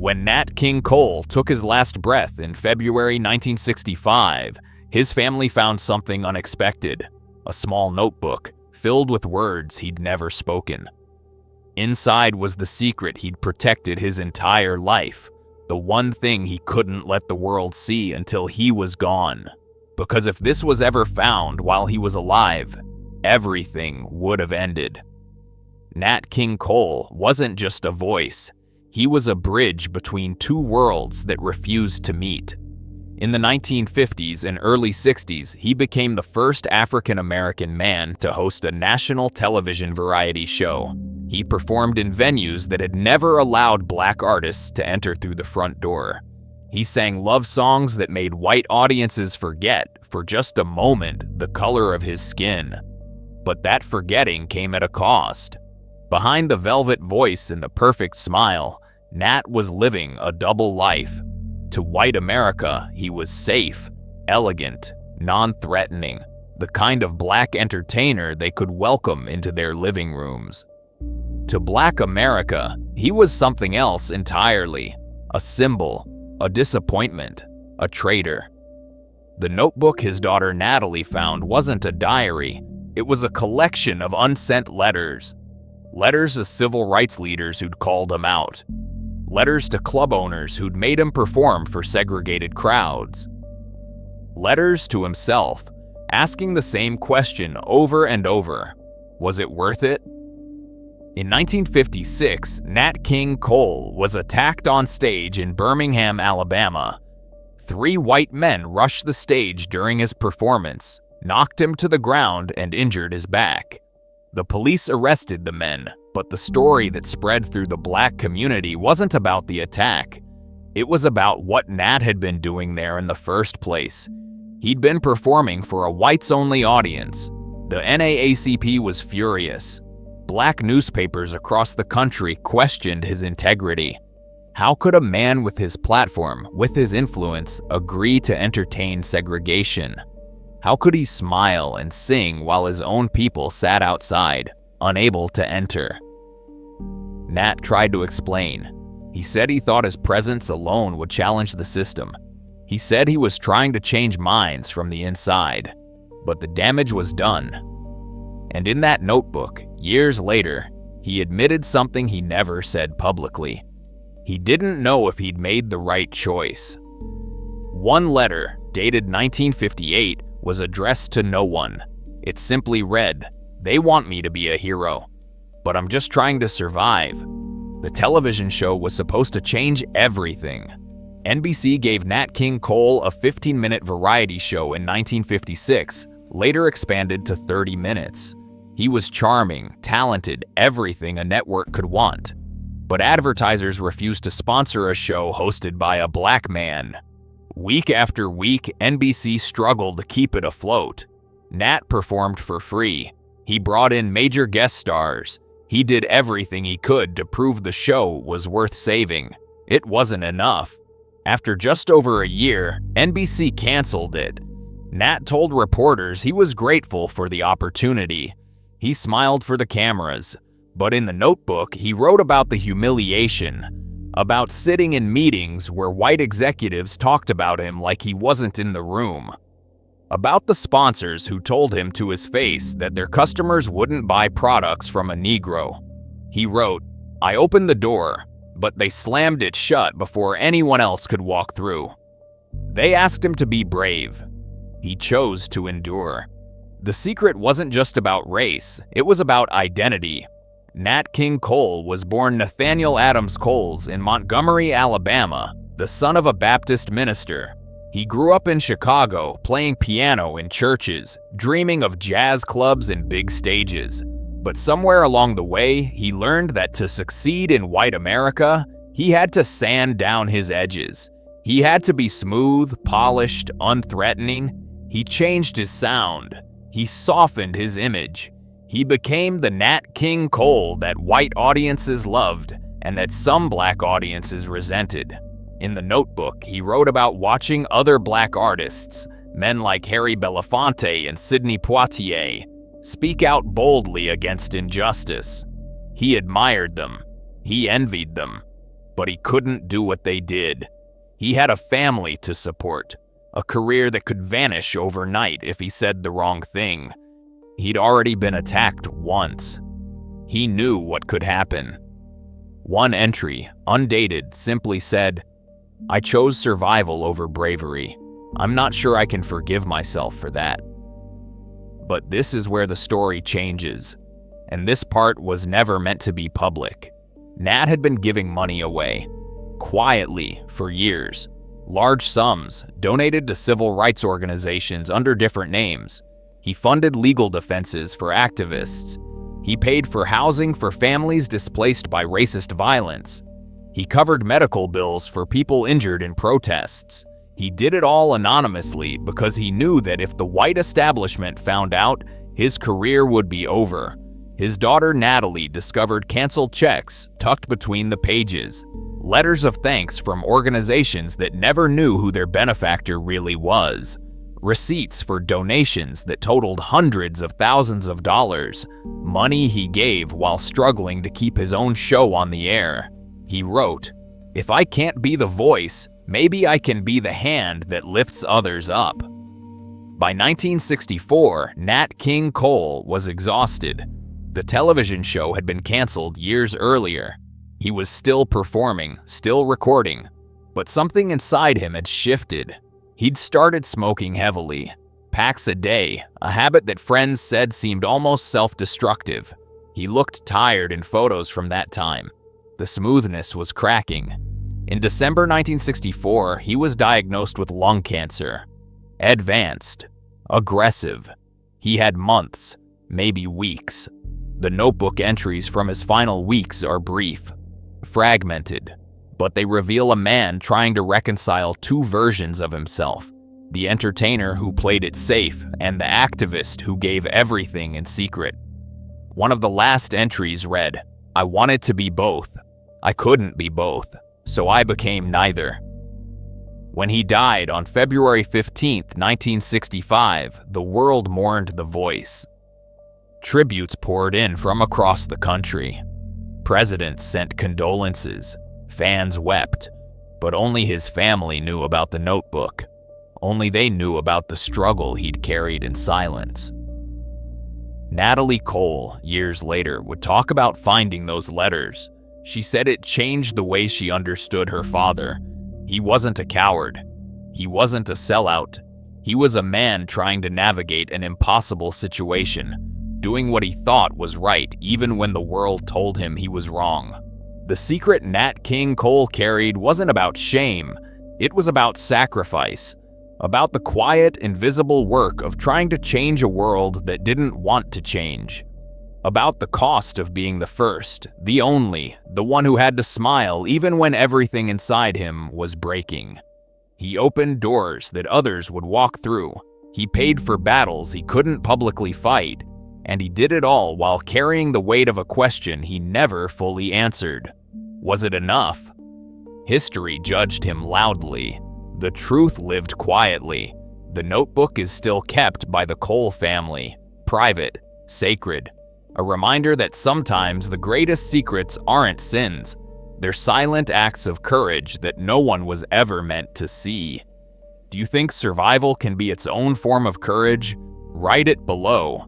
When Nat King Cole took his last breath in February 1965, his family found something unexpected: a small notebook filled with words he'd never spoken. Inside was the secret he'd protected his entire life, the one thing he couldn't let the world see until he was gone. Because if this was ever found while he was alive, everything would have ended. Nat King Cole wasn't just a voice. He was a bridge between two worlds that refused to meet. In the 1950s and early 60s, he became the first African-American man to host a national television variety show. He performed in venues that had never allowed black artists to enter through the front door. He sang love songs that made white audiences forget, for just a moment, the color of his skin. But that forgetting came at a cost. Behind the velvet voice and the perfect smile, Nat was living a double life. To white America, he was safe, elegant, non-threatening, the kind of black entertainer they could welcome into their living rooms. To black America, he was something else entirely: a symbol, a disappointment, a traitor. The notebook his daughter Natalie found wasn't a diary. It was a collection of unsent letters. Letters to civil rights leaders who'd called him out. Letters to club owners who'd made him perform for segregated crowds. Letters to himself, asking the same question over and over: was it worth it? In 1956, Nat King Cole was attacked on stage in Birmingham, Alabama. 3 white men rushed the stage during his performance, knocked him to the ground, and injured his back. The police arrested the men, but the story that spread through the black community wasn't about the attack. It was about what Nat had been doing there in the first place. He'd been performing for a whites-only audience. The NAACP was furious. Black newspapers across the country questioned his integrity. How could a man with his platform, with his influence, agree to entertain segregation? How could he smile and sing while his own people sat outside, unable to enter? Nat tried to explain. He said he thought his presence alone would challenge the system. He said he was trying to change minds from the inside, but the damage was done. And in that notebook, years later, he admitted something he never said publicly. He didn't know if he'd made the right choice. One letter, dated 1958, was addressed to no one. It simply read, "They want me to be a hero, but I'm just trying to survive." The television show was supposed to change everything. NBC gave Nat King Cole a 15-minute variety show in 1956, later expanded to 30 minutes. He was charming, talented, everything a network could want. But advertisers refused to sponsor a show hosted by a black man. Week after week, NBC struggled to keep it afloat. Nat performed for free. He brought in major guest stars. He did everything he could to prove the show was worth saving. It wasn't enough. After just over a year, NBC canceled it. Nat told reporters he was grateful for the opportunity. He smiled for the cameras, but in the notebook, he wrote about the humiliation, about sitting in meetings where white executives talked about him like he wasn't in the room, about the sponsors who told him to his face that their customers wouldn't buy products from a Negro. He wrote, "I opened the door, but they slammed it shut before anyone else could walk through." They asked him to be brave. He chose to endure. The secret wasn't just about race, it was about identity. Nat King Cole was born Nathaniel Adams Coles in Montgomery, Alabama, the son of a Baptist minister. He grew up in Chicago, playing piano in churches, dreaming of jazz clubs and big stages. But somewhere along the way, he learned that to succeed in white America, he had to sand down his edges. He had to be smooth, polished, unthreatening. He changed his sound. He softened his image. He became the Nat King Cole that white audiences loved and that some black audiences resented. In the notebook, he wrote about watching other black artists, men like Harry Belafonte and Sidney Poitier, speak out boldly against injustice. He admired them. He envied them. but he couldn't do what they did. He had a family to support, a career that could vanish overnight if he said the wrong thing. He'd already been attacked once. He knew what could happen. One entry, undated, simply said, "I chose survival over bravery. I'm not sure I can forgive myself for that." But this is where the story changes, and this part was never meant to be public. Nat had been giving money away, quietly, for years. Large sums, donated to civil rights organizations under different names. He funded legal defenses for activists. He paid for housing for families displaced by racist violence. He covered medical bills for people injured in protests. He did it all anonymously because he knew that if the white establishment found out, his career would be over. His daughter Natalie discovered canceled checks tucked between the pages, letters of thanks from organizations that never knew who their benefactor really was, receipts for donations that totaled hundreds of thousands of dollars, money he gave while struggling to keep his own show on the air. He wrote, "If I can't be the voice, maybe I can be the hand that lifts others up." By 1964, Nat King Cole was exhausted. The television show had been canceled years earlier. He was still performing, still recording, but something inside him had shifted. He'd started smoking heavily, packs a day, a habit that friends said seemed almost self-destructive. He looked tired in photos from that time. The smoothness was cracking. In December 1964, he was diagnosed with lung cancer. Advanced, aggressive. He had months, maybe weeks. The notebook entries from his final weeks are brief, fragmented, but they reveal a man trying to reconcile two versions of himself: the entertainer who played it safe and the activist who gave everything in secret. One of the last entries read, "I wanted to be both. I couldn't be both, so I became neither." When he died on February 15, 1965, the world mourned the voice. Tributes poured in from across the country. Presidents sent condolences. Fans wept. But only his family knew about the notebook. Only they knew about the struggle he'd carried in silence. Natalie Cole, years later, would talk about finding those letters. She said it changed the way she understood her father. He wasn't a coward. He wasn't a sellout. He was a man trying to navigate an impossible situation, doing what he thought was right even when the world told him he was wrong. The secret Nat King Cole carried wasn't about shame. It was about sacrifice, about the quiet, invisible work of trying to change a world that didn't want to change, about the cost of being the first, the only, the one who had to smile even when everything inside him was breaking. He opened doors that others would walk through. He paid for battles he couldn't publicly fight. And he did it all while carrying the weight of a question he never fully answered. Was it enough? History judged him loudly. The truth lived quietly. The notebook is still kept by the Cole family, private, sacred. A reminder that sometimes the greatest secrets aren't sins. They're silent acts of courage that no one was ever meant to see. Do you think survival can be its own form of courage? Write it below.